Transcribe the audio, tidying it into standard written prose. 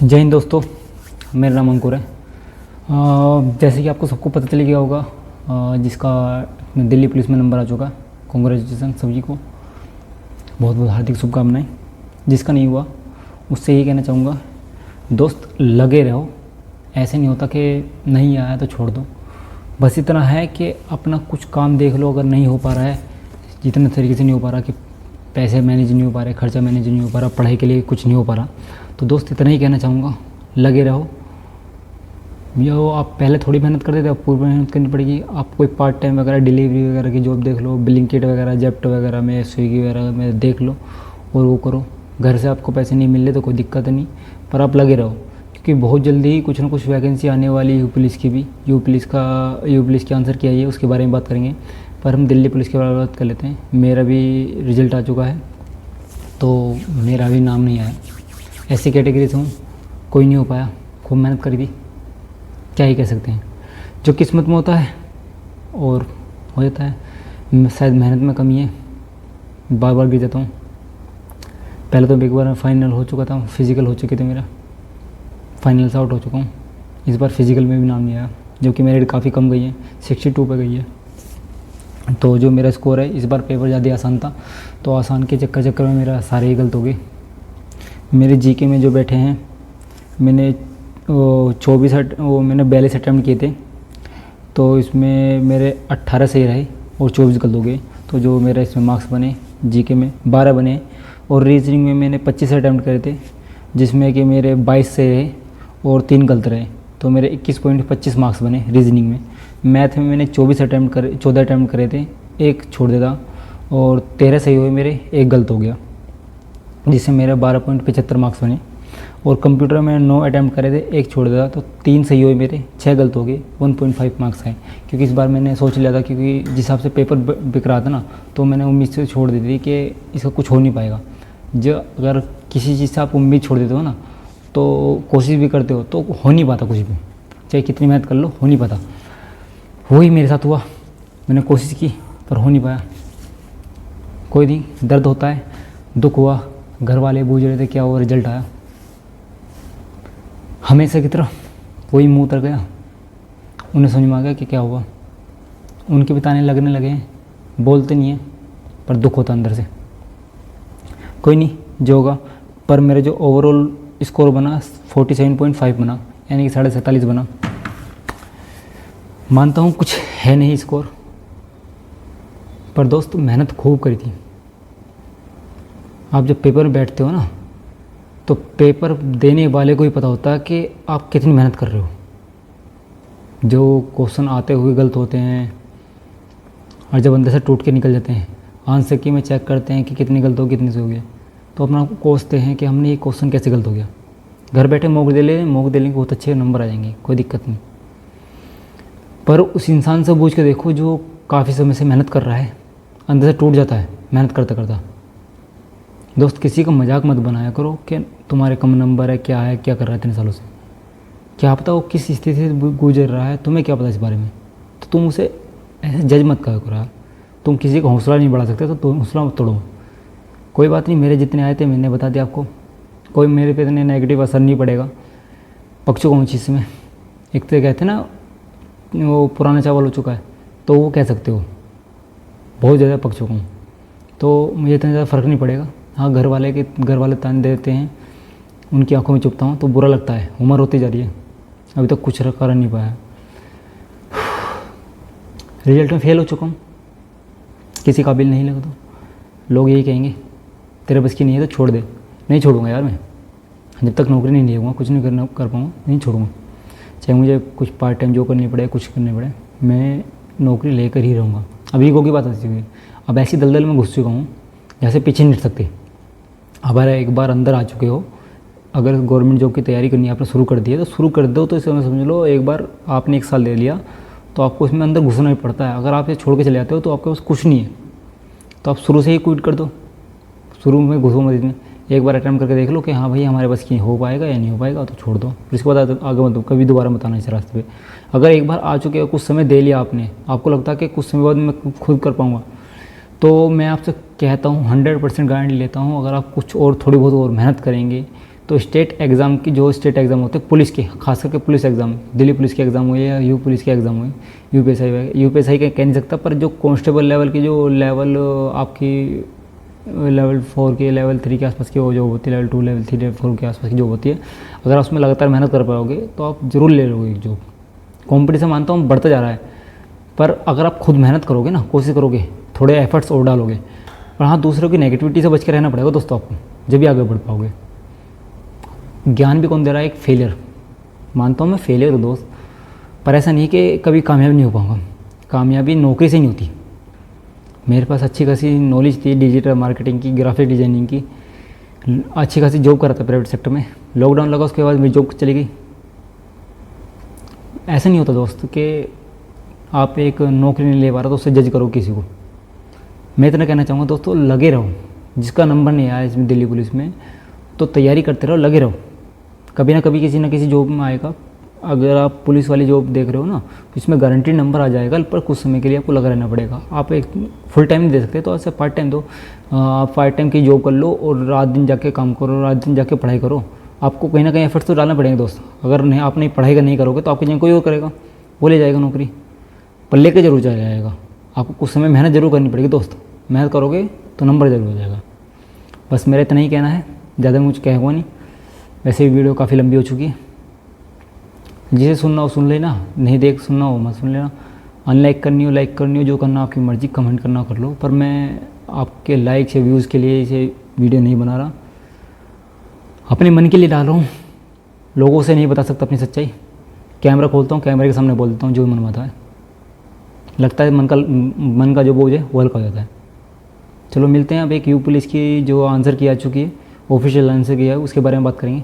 जय हिंद दोस्तों, मेरा नाम अंकुर है। जैसे कि आपको सबको पता चल गया होगा, जिसका दिल्ली पुलिस में नंबर आ चुका है। कॉन्ग्रेचुलेसन सभी को, बहुत बहुत हार्दिक शुभकामनाएं। जिसका नहीं हुआ उससे यही कहना चाहूँगा, दोस्त लगे रहो। ऐसे नहीं होता कि नहीं आया तो छोड़ दो। बस इतना है कि अपना कुछ काम देख लो। अगर नहीं हो पा रहा है, जितने तरीके से नहीं हो पा रहा कि पैसे मैनेज नहीं हो पा रहे, खर्चा मैनेज नहीं हो पा रहा, पढ़ाई के लिए कुछ नहीं हो पा रहा, तो दोस्त इतना ही कहना चाहूँगा, लगे रहो। यो आप पहले थोड़ी मेहनत करते थे, अब पूरी मेहनत करनी पड़ेगी। आप कोई पार्ट टाइम वगैरह, डिलीवरी वगैरह की जॉब देख लो, ब्लिंकिट वगैरह, जेप्टो वगैरह में, स्विगी वगैरह में देख लो और वो करो। घर से आपको पैसे नहीं मिल रहे तो कोई दिक्कत नहीं, पर आप लगे रहो, क्योंकि बहुत जल्दी ही कुछ ना कुछ वैकेंसी आने वाली। यू पुलिस की भी, यू पुलिस की आंसर क्या है उसके बारे में बात करेंगे, पर हम दिल्ली पुलिस के बारे में बात कर लेते हैं। मेरा भी रिजल्ट आ चुका है, तो मेरा भी नाम नहीं आया। ऐसी कैटेगरी से हूँ, कोई नहीं हो पाया, खूब मेहनत करी थी, क्या ही कह सकते हैं। जो किस्मत में होता है और हो जाता है। शायद मेहनत में कमी है, बार बार गिर जाता हूँ। पहले तो एक बार फाइनल हो चुका था, फिज़िकल हो चुके थे, मेरा फाइनल से आउट हो चुका हूँ। इस बार फिज़िकल में भी नाम नहीं आया, जो कि मेरिट काफ़ी कम गई है, 62 पे गई है। तो जो मेरा स्कोर है, इस बार पेपर ज़्यादा आसान था, तो आसान के चक्कर में मेरा सारे ही गलत हो गए। मेरे जीके में जो बैठे हैं, मैंने 42 अटैम्प्ट किए थे, तो इसमें मेरे 18 सही रहे और 24 गलत हो गए। तो जो मेरा इसमें मार्क्स बने, जीके में 12 बने, और रीजनिंग में मैंने 25 अटैम्प्ट करे थे, जिसमें कि मेरे 22 सही रहे और 3 गलत रहे। तो मेरे 21.25 मार्क्स बने रीजनिंग में। मैथ में मैंने 14 अटैम्प्ट करे थे, एक छोड़ देता, और 13 सही हुए मेरे, एक गलत हो गया, जिससे मेरे 12.75 मार्क्स बने। और कंप्यूटर में 9 अटैम्प्ट करे थे, एक छोड़ दिया, तो 3 सही हुए मेरे, 6 गलत हो गए, 1.5 मार्क्स आए। क्योंकि इस बार मैंने सोच लिया था, क्योंकि जिस हिसाब से पेपर बिक रहा था ना, तो मैंने उम्मीद से छोड़ दी थी कि इसका कुछ हो नहीं पाएगा। जो अगर किसी चीज़ से आप उम्मीद छोड़ देते हो ना, तो कोशिश भी करते हो तो हो नहीं पाता कुछ भी, चाहे कितनी मेहनत कर लो, हो नहीं पाता। वही मेरे साथ हुआ, मैंने कोशिश की पर हो नहीं पाया। कोई नहीं, दर्द होता है, दुख हुआ, घर वाले बूझ रहे थे क्या हुआ, रिजल्ट आया। हमेशा की तरह वही मुँह उतर गया, उन्हें समझ में आ गया कि क्या हुआ। उनके भी ताने लगने लगे हैं, बोलते नहीं हैं पर दुख होता अंदर से। कोई नहीं, जो होगा। पर मेरे जो ओवरऑल स्कोर बना 47.5 बना, यानी कि 47.5 बना। मानता हूँ कुछ है नहीं स्कोर, पर दोस्त मेहनत खूब करी थी। आप जब पेपर में बैठते हो ना, तो पेपर देने वाले को ही पता होता है कि आप कितनी मेहनत कर रहे हो। जो क्वेश्चन आते हुए गलत होते हैं, और जब अंदर से टूट के निकल जाते हैं, आंसर की में चेक करते हैं कि कितनी गलत हो, कितनी से हो गया, तो अपना आपको कोसते हैं कि हमने ये क्वेश्चन कैसे गलत हो गया। घर बैठे मॉक दे लेंगे, बहुत अच्छे नंबर आ जाएंगे, कोई दिक्कत नहीं। पर उस इंसान से पूछ के देखो जो काफ़ी समय से मेहनत कर रहा है, अंदर से टूट जाता है मेहनत करता करता। दोस्त, किसी का मजाक मत बनाया करो कि तुम्हारे कम नंबर है, क्या है, क्या कर रहा है इतने सालों से। क्या पता वो किस स्थिति से गुजर रहा है, तुम्हें क्या पता इस बारे में। तो तुम उसे ऐसे जज मत करा करो यार। तुम किसी का हौसला नहीं बढ़ा सकते, तो तुम हौसला मत तोड़ो। कोई बात नहीं, मेरे जितने आए थे मैंने बता दिया आपको, कोई मेरे पे इतने नेगेटिव असर नहीं पड़ेगा। पक्षों को चीज़ में एक तो कहते हैं ना, वो पुराना चावल हो चुका है, तो वो कह सकते हो, बहुत ज़्यादा पक्षों को, तो मुझे इतना ज़्यादा फ़र्क नहीं पड़ेगा। हाँ, घर वाले ताने देते हैं, उनकी आंखों में चुभता हूँ तो बुरा लगता है। उम्र होती जा रही है, अभी तक कुछ कर नहीं पाया। रिजल्ट में फेल हो चुका हूँ, किसी काबिल नहीं लगा तो लोग यही कहेंगे तेरे बस की नहीं है तो छोड़ दे। नहीं छोड़ूंगा यार मैं, जब तक नौकरी नहीं लेगा, कुछ नहीं कर पाऊँगा, नहीं छोड़ूंगा। चाहे मुझे कुछ पार्ट टाइम जो करनी पड़े, कुछ करने पड़े, मैं नौकरी लेकर ही रहूँगा। अभी को की बात आती हुई, अब ऐसी दलदल में घुस चुका हूँ जैसे पीछे नहीं हट सकते। अब एक बार अंदर आ चुके हो, अगर गवर्नमेंट जॉब की तैयारी करनी आपने शुरू कर दी है तो शुरू कर दो। तो इसे समझ लो, एक बार आपने 1 साल ले लिया तो आपको इसमें अंदर घुसना ही पड़ता है। अगर आप ये छोड़ के चले जाते हो तो आपके पास कुछ नहीं है, तो आप शुरू से ही क्विट कर दो। शुरू में घुसो मत इसमें, एक बार अटैम्प्ट करके देख लो कि हाँ भाई हमारे बस की हो पाएगा या नहीं हो पाएगा, तो छोड़ दो। फिर इसके बाद आगे मत, कभी दोबारा मत आना इस रास्ते पे। अगर एक बार आ चुके हो, कुछ समय दे लिया आपने, आपको लगता है कि कुछ समय बाद मैं खुद कर पाऊँगा, तो मैं आपसे कहता हूँ, 100% गारंटी लेता हूँ, अगर आप कुछ और थोड़ी बहुत और मेहनत करेंगे तो तो स्टेट एग्ज़ाम की, जो स्टेट एग्ज़ाम होते हैं पुलिस के, खास करके पुलिस एग्ज़ाम, दिल्ली पुलिस के एग्ज़ाम हुए या यू पुलिस के एग्ज़ाम हुए, यूपीएसआई का कह नहीं सकता, पर जो कांस्टेबल लेवल की, जो लेवल आपकी लेवल 4 के, लेवल 3 के आसपास की वो जॉब होती है, लेवल 2, लेवल 3, लेवल 4 के आसपास की जॉब होती है, अगर आप उसमें लगातार मेहनत कर पाओगे तो आप ज़रूर ले लोगे एक जॉब। कॉम्पिटिशन मानता हूँ बढ़ता जा रहा है, पर अगर आप खुद मेहनत करोगे ना, कोशिश करोगे, थोड़े एफर्ट्स और डालोगे, और हाँ, दूसरों की नेगेटिविटी से बच के रहना पड़ेगा दोस्तों आपको, जब भी आगे बढ़ पाओगे। ज्ञान भी कौन दे रहा है? एक फेलियर। मानता हूँ मैं फेलियर हूँ दोस्त, पर ऐसा नहीं कि कभी कामयाब नहीं हो पाऊँगा। कामयाबी नौकरी से नहीं होती। मेरे पास अच्छी खासी नॉलेज थी डिजिटल मार्केटिंग की, ग्राफिक डिज़ाइनिंग की, अच्छी खासी जॉब कर रहा था प्राइवेट सेक्टर में। लॉकडाउन लगा, उसके बाद मेरी जॉब चली गई। ऐसा नहीं होता दोस्त कि आप एक नौकरी नहीं ले पा रहे तो उससे जज करो किसी को। मैं इतना कहना चाहूँगा दोस्तों, लगे रहो। जिसका नंबर नहीं आया इसमें दिल्ली पुलिस में, तो तैयारी करते रहो, लगे रहो। कभी ना कभी किसी ना किसी जॉब में आएगा। अगर आप पुलिस वाली जॉब देख रहे हो ना, तो इसमें गारंटीड नंबर आ जाएगा, पर कुछ समय के लिए आपको लगा रहना पड़ेगा। आप एक फुल टाइम नहीं दे सकते, तो ऐसे पार्ट टाइम दो। आप पार्ट टाइम की जॉब कर लो और रात दिन जाके काम करो, रात दिन जाके पढ़ाई करो। आपको कहीं ना कहीं एफर्ट्स तो डालना पड़ेगा दोस्त। अगर नहीं, आप नहीं पढ़ाई नहीं करोगे तो आपकी जगह कोई और करेगा, वो ले जाएगा नौकरी, पर लेके जरूर जाएगा। आपको कुछ समय मेहनत जरूर करनी पड़ेगी दोस्त। मेहनत करोगे तो नंबर जरूर हो जाएगा। बस मेरा इतना ही कहना है, ज़्यादा मुझे कहूँगा नहीं। वैसे भी वीडियो काफ़ी लंबी हो चुकी है। जिसे सुनना हो सुन लेना, नहीं देख सुनना हो मत सुन लेना। अनलाइक करनी हो लाइक करनी हो, जो करना आपकी मर्ज़ी, कमेंट करना हो कर लो। पर मैं आपके लाइक या व्यूज़ के लिए इसे वीडियो नहीं बना रहा, अपने मन के लिए डाल रहा हूँ। लोगों से नहीं बता सकता अपनी सच्चाई। कैमरा खोलता हूँ, कैमरे के सामने बोल देता हूँ जो मन में आता है। लगता है मन का जो बोझ है वो हल्का हो जाता है। चलो मिलते हैं। अब एक यू पुलिस की जो आंसर की आ चुकी है, ऑफिशियल आंसर किया है, उसके बारे में बात करेंगे।